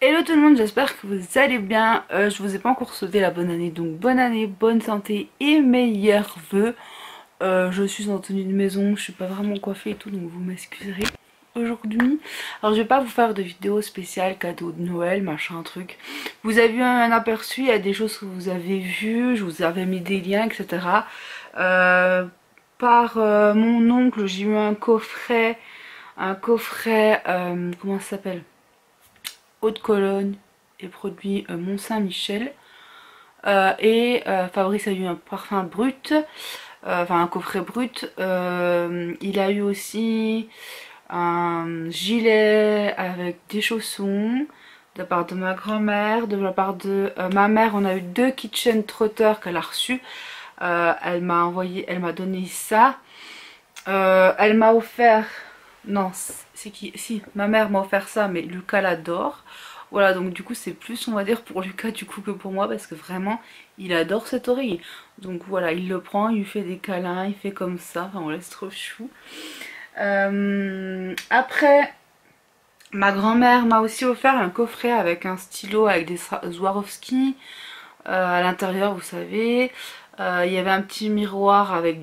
Hello tout le monde, j'espère que vous allez bien. Je vous ai pas encore souhaité la bonne année, donc bonne année, bonne santé et meilleurs vœux. Je suis en tenue de maison, je suis pas vraiment coiffée et tout, donc vous m'excuserez aujourd'hui. Alors je vais pas vous faire de vidéo spéciale cadeau de Noël, machin truc. Vous avez eu un aperçu, il y a des choses que vous avez vues, je vous avais mis des liens, etc. Par mon oncle, j'ai eu un coffret, comment ça s'appelle? Eau de Cologne et produits Mont Saint-Michel. Fabrice a eu un parfum brut, enfin un coffret brut. Il a eu aussi un gilet avec des chaussons de la part de ma grand-mère, de la part de ma mère. On a eu deux kitchen trotter qu'elle a reçus. Elle m'a donné ça. Elle m'a offert, non, c'est qui? Si, ma mère m'a offert ça, mais Lucas l'adore. Voilà, donc du coup c'est plus on va dire pour Lucas du coup que pour moi parce que vraiment il adore cette oreille. Donc voilà, il le prend, il lui fait des câlins, il fait comme ça, enfin on laisse trop chou. Après, ma grand-mère m'a aussi offert un coffret avec un stylo avec des Swarovski à l'intérieur, vous savez. Il y avait un petit miroir avec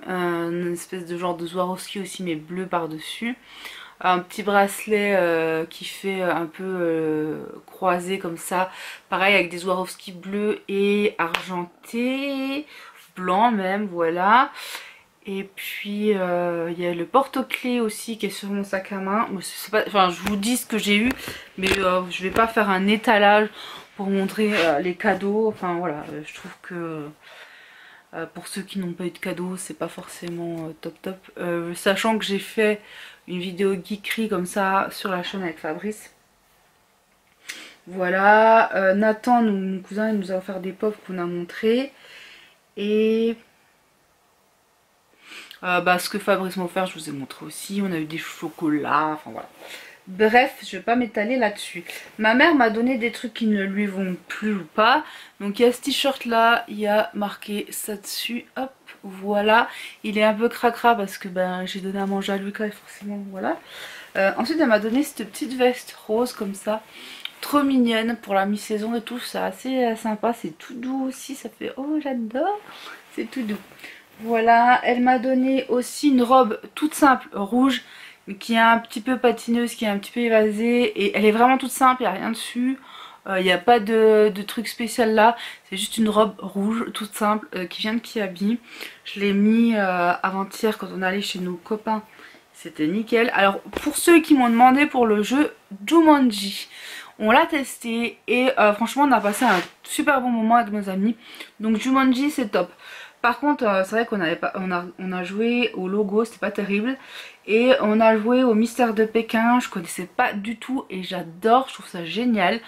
un espèce de genre de Swarovski aussi mais bleu par dessus, un petit bracelet qui fait un peu croisé comme ça, pareil avec des Swarovski bleus et argentés, blanc même, voilà. Et puis il y a le porte-clés aussi qui est sur mon sac à main. Enfin, je vous dis ce que j'ai eu, mais je vais pas faire un étalage pour montrer les cadeaux. Enfin voilà, je trouve que pour ceux qui n'ont pas eu de cadeaux, c'est pas forcément top top. Sachant que j'ai fait une vidéo geekerie comme ça sur la chaîne avec Fabrice. Voilà, Nathan, mon cousin, il nous a offert des pops qu'on a montré. Et ce que Fabrice m'a offert, je vous ai montré aussi. On a eu des chocolats, enfin voilà. Bref, je vais pas m'étaler là-dessus. Ma mère m'a donné des trucs qui ne lui vont plus ou pas. Donc il y a ce t-shirt là, il y a marqué ça dessus. Hop, voilà. Il est un peu cracra parce que ben j'ai donné à manger à Lucas et forcément voilà. Ensuite elle m'a donné cette petite veste rose comme ça. Trop mignonne pour la mi-saison et tout. C'est assez sympa. C'est tout doux aussi. Ça fait oh j'adore. C'est tout doux. Voilà, elle m'a donné aussi une robe toute simple, rouge, qui est un petit peu patineuse, qui est un petit peu évasée. Et elle est vraiment toute simple, il n'y a rien dessus. Il n'y a pas de truc spécial là. C'est juste une robe rouge, toute simple, qui vient de Kiabi. Je l'ai mis avant-hier quand on allait chez nos copains. C'était nickel. Alors, pour ceux qui m'ont demandé pour le jeu Jumanji, on l'a testé et franchement on a passé un super bon moment avec nos amis. Donc Jumanji c'est top. Par contre, c'est vrai qu'on avait pas, on a joué au logo, c'était pas terrible. Et on a joué au Mystère de Pékin, je connaissais pas du tout et j'adore, je trouve ça génial.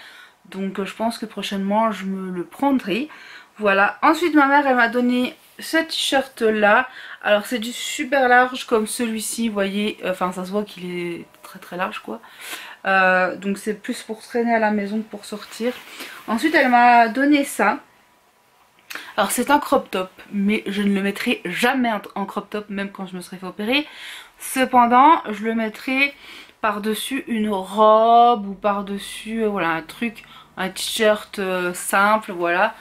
Donc je pense que prochainement je me le prendrai. Voilà. Ensuite ma mère elle m'a donné ce t-shirt là. Alors c'est du super large comme celui-ci, vous voyez. Enfin ça se voit qu'il est très très large quoi. Donc c'est plus pour traîner à la maison que pour sortir. Ensuite elle m'a donné ça. Alors c'est un crop top, mais je ne le mettrai jamais en crop top, même quand je me serai fait opérer. Cependant, je le mettrai par-dessus une robe ou par-dessus, voilà, un truc, un t-shirt simple, voilà.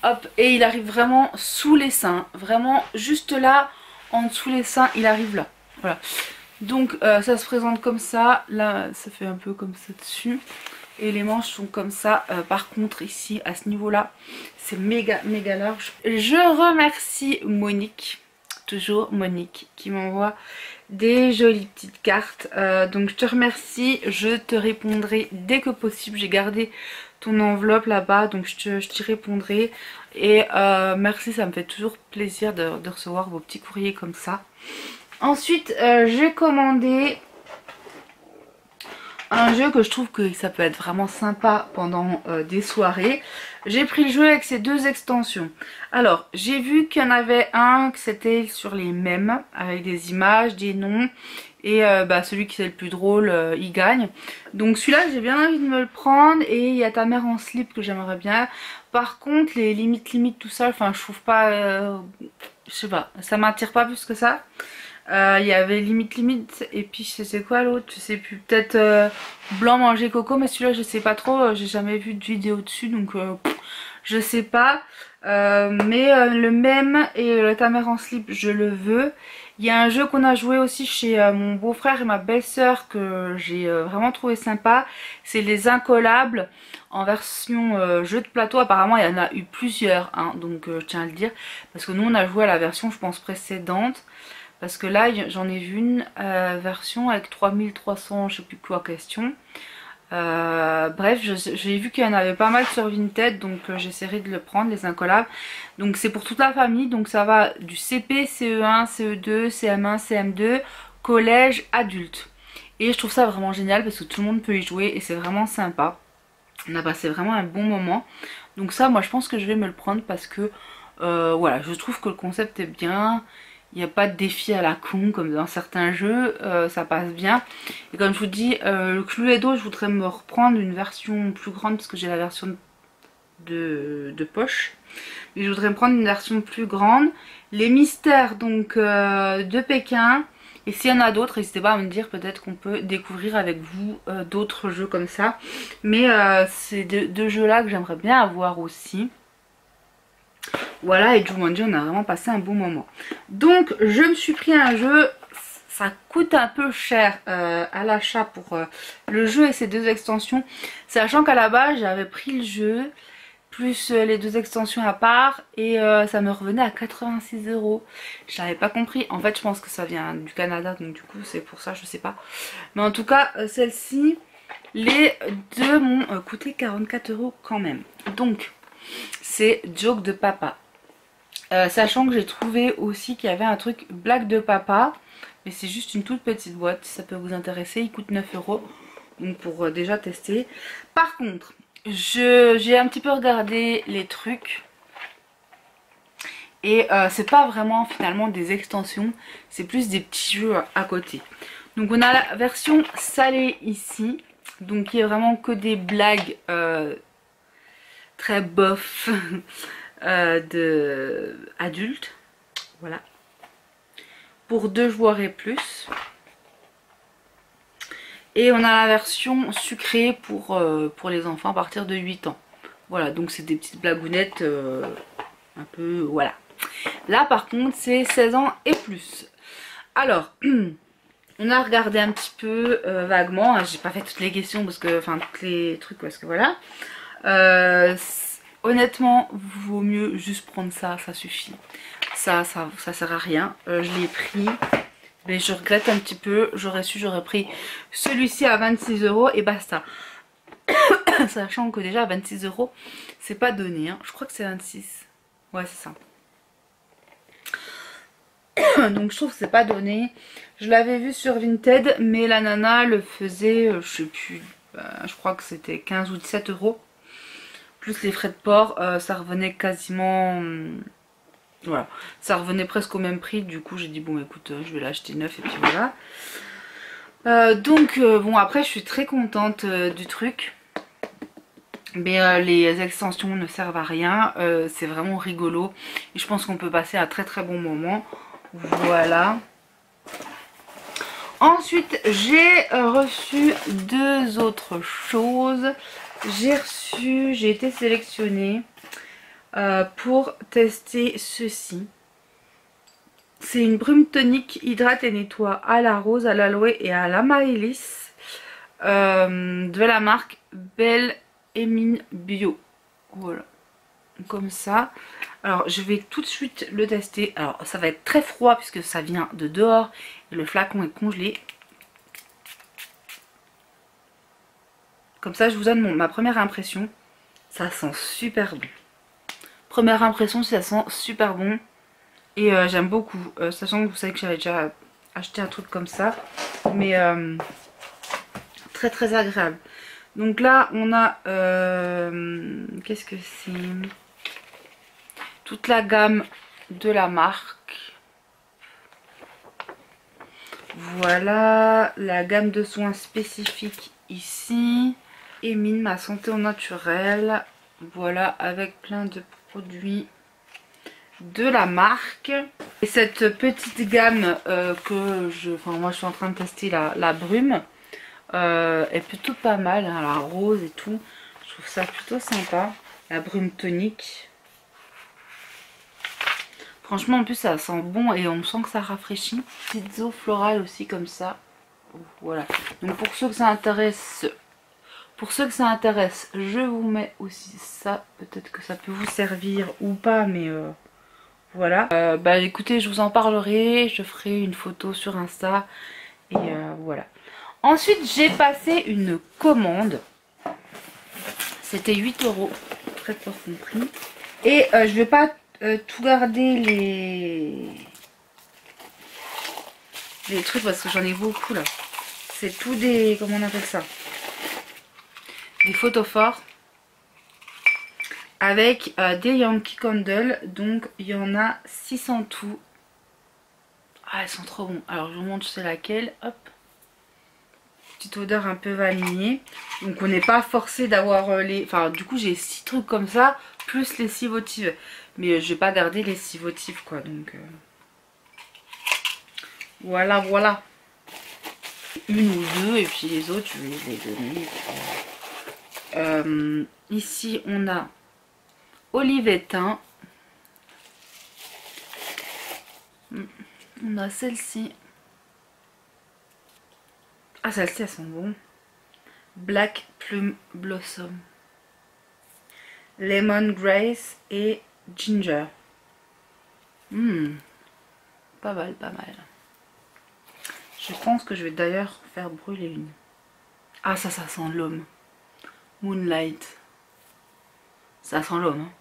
Hop, et il arrive vraiment sous les seins, vraiment juste là, en dessous les seins, il arrive là, voilà. Donc ça se présente comme ça, là ça fait un peu comme ça dessus. Et les manches sont comme ça. Par contre ici à ce niveau là c'est méga méga large. Je remercie Monique, toujours Monique, qui m'envoie des jolies petites cartes. Donc je te remercie, je te répondrai dès que possible. J'ai gardé ton enveloppe là-bas, donc je t'y répondrai. Et merci, ça me fait toujours plaisir de recevoir vos petits courriers comme ça. Ensuite j'ai commandé un jeu que je trouve que ça peut être vraiment sympa pendant des soirées. J'ai pris le jeu avec ces deux extensions. Alors j'ai vu qu'il y en avait un que c'était sur les mêmes, avec des images, des noms. Et celui qui est le plus drôle, il gagne. Donc celui-là j'ai bien envie de me le prendre. Et il y a ta mère en slip que j'aimerais bien. Par contre les limites tout ça, enfin je trouve pas, je sais pas, ça m'attire pas plus que ça. Il y avait limite et puis c'est quoi l'autre, je sais plus, peut-être blanc manger coco, mais celui-là je sais pas trop, j'ai jamais vu de vidéo dessus donc je sais pas. Le même et le ta mère en slip je le veux. Il y a un jeu qu'on a joué aussi chez mon beau-frère et ma belle-sœur que j'ai vraiment trouvé sympa, c'est les incollables en version jeu de plateau. Apparemment il y en a eu plusieurs hein, donc je tiens à le dire parce que nous on a joué à la version je pense précédente. Parce que là j'en ai vu une version avec 3300 je sais plus quoi question. Bref j'ai vu qu'il y en avait pas mal sur Vinted donc j'essaierai de le prendre les incollables. Donc c'est pour toute la famille, donc ça va du CP, CE1, CE2, CM1, CM2, collège, adulte. Et je trouve ça vraiment génial parce que tout le monde peut y jouer et c'est vraiment sympa. On a passé vraiment un bon moment. Donc ça moi je pense que je vais me le prendre parce que voilà, je trouve que le concept est bien. Il n'y a pas de défi à la con comme dans certains jeux, ça passe bien. Et comme je vous dis, le Cluedo, je voudrais me reprendre une version plus grande parce que j'ai la version de poche. Mais je voudrais me prendre une version plus grande. Les mystères donc de Pékin. Et s'il y en a d'autres, n'hésitez pas à me dire, peut-être qu'on peut découvrir avec vous d'autres jeux comme ça. Mais c'est deux jeux là que j'aimerais bien avoir aussi. Voilà, et Jumanji, on a vraiment passé un bon moment. Donc, je me suis pris un jeu. Ça coûte un peu cher à l'achat pour le jeu et ses deux extensions. Sachant qu'à la base, j'avais pris le jeu, plus les deux extensions à part. Et ça me revenait à 86 €. Je n'avais pas compris. En fait, je pense que ça vient du Canada. Donc du coup, c'est pour ça, je sais pas. Mais en tout cas, celle-ci, les deux m'ont coûté 44 € quand même. Donc, c'est Joke de Papa. Sachant que j'ai trouvé aussi qu'il y avait un truc blague de papa, mais c'est juste une toute petite boîte, si ça peut vous intéresser, il coûte 9 €, donc pour déjà tester. Par contre, j'ai un petit peu regardé les trucs, et c'est pas vraiment finalement des extensions, c'est plus des petits jeux à côté. Donc on a la version salée ici, donc qui est vraiment que des blagues très bof. De adultes, voilà, pour 2 joueurs et plus. Et on a la version sucrée pour les enfants à partir de 8 ans. Voilà, donc c'est des petites blagounettes un peu, voilà. Là par contre c'est 16 ans et plus. Alors on a regardé un petit peu vaguement, hein, j'ai pas fait toutes les questions parce que, enfin tous les trucs parce que voilà. Honnêtement, vaut mieux juste prendre ça, ça suffit. Ça sert à rien. Je l'ai pris, mais je regrette un petit peu. J'aurais su, j'aurais pris celui-ci à 26 € et basta. Sachant que déjà 26 €, c'est pas donné. Hein. Je crois que c'est 26. Ouais, c'est ça. Donc je trouve que c'est pas donné. Je l'avais vu sur Vinted, mais la nana le faisait, je sais plus, je crois que c'était 15 ou 17 €. Plus les frais de port, ça revenait quasiment... voilà, ça revenait presque au même prix. Du coup j'ai dit bon écoute, je vais l'acheter neuf et puis voilà. Bon après je suis très contente du truc. Mais les extensions ne servent à rien. C'est vraiment rigolo. Et je pense qu'on peut passer un très très bon moment. Voilà. Ensuite j'ai reçu deux autres choses. J'ai été sélectionnée pour tester ceci. C'est une brume tonique hydrate et nettoie à la rose, à l'aloe et à l'amaryllis de la marque Belle et Mine Bio. Voilà, comme ça. Alors je vais tout de suite le tester. Alors ça va être très froid puisque ça vient de dehors et le flacon est congelé. Comme ça je vous donne ma première impression. Ça sent super bon. Première impression, ça sent super bon. Et j'aime beaucoup. Sachant que vous savez que j'avais déjà acheté un truc comme ça. Mais très très agréable. Donc là on a qu'est-ce que c'est? Toute la gamme de la marque. Voilà la gamme de soins spécifiques ici. Émine ma santé au naturel. Voilà, avec plein de produits de la marque. Et cette petite gamme moi je suis en train de tester la brume, est plutôt pas mal, hein, la rose et tout. Je trouve ça plutôt sympa. La brume tonique. Franchement en plus ça sent bon et on sent que ça rafraîchit. Petites eaux florales aussi comme ça. Voilà. Donc pour ceux que ça intéresse, je vous mets aussi ça. Peut-être que ça peut vous servir ou pas, mais voilà. Bah écoutez, je vous en parlerai. Je ferai une photo sur Insta. Et voilà. Ensuite, j'ai passé une commande. C'était 8 €, frais de port compris. Et je vais pas tout garder les trucs parce que j'en ai beaucoup là. C'est tout des... comment on appelle ça? Des photos forts. Avec des Yankee Candle. Donc il y en a 6 en tout. Ah, elles sont trop bons. Alors je vous montre c'est laquelle. Hop. Petite odeur un peu vanillée. Donc on n'est pas forcé d'avoir les... Enfin du coup j'ai 6 trucs comme ça. Plus les 6 votives. Mais je vais pas garder les 6 votives quoi. Donc voilà voilà. Une ou deux et puis les autres je vais les donner. Ici on a olive et thym. On a celle-ci. Ah celle-ci elles sont bonnes. Black Plum Blossom. Lemon Grace et Ginger. Pas mal, pas mal. Je pense que je vais d'ailleurs faire brûler une. Ah ça sent l'homme. Moonlight. Ça sent l'homme. Hein.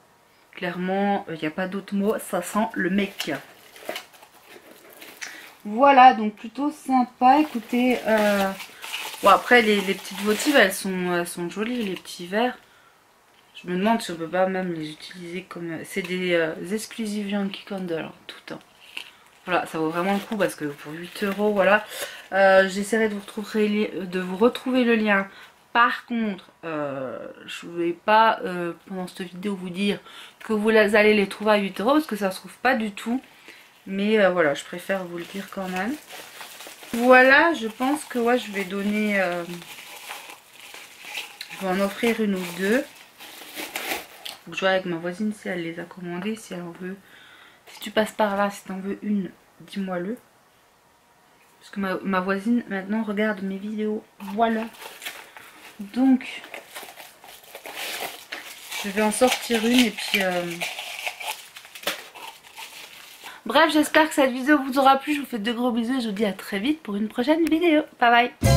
Clairement, il n'y a pas d'autre mot. Ça sent le mec. Voilà, donc plutôt sympa. Écoutez, bon après les petites votives, elles sont jolies, les petits verres. Je me demande si on peut pas même les utiliser comme... C'est des exclusives Yankee Candle, hein, tout le temps. Voilà, ça vaut vraiment le coup parce que pour 8 €, voilà. J'essaierai de vous retrouver le lien. Par contre, je ne vais pas pendant cette vidéo vous dire que vous allez les trouver à 8 € parce que ça se trouve pas du tout. Mais voilà, je préfère vous le dire quand même. Voilà, je pense que ouais, je vais donner... je vais en offrir une ou deux. Donc, je vois avec ma voisine si elle les a commandées, si elle en veut. Si tu passes par là, si tu en veux une, dis-moi-le. Parce que ma voisine maintenant regarde mes vidéos. Voilà. Donc, je vais en sortir une et puis... Bref, j'espère que cette vidéo vous aura plu. Je vous fais de gros bisous et je vous dis à très vite pour une prochaine vidéo. Bye bye.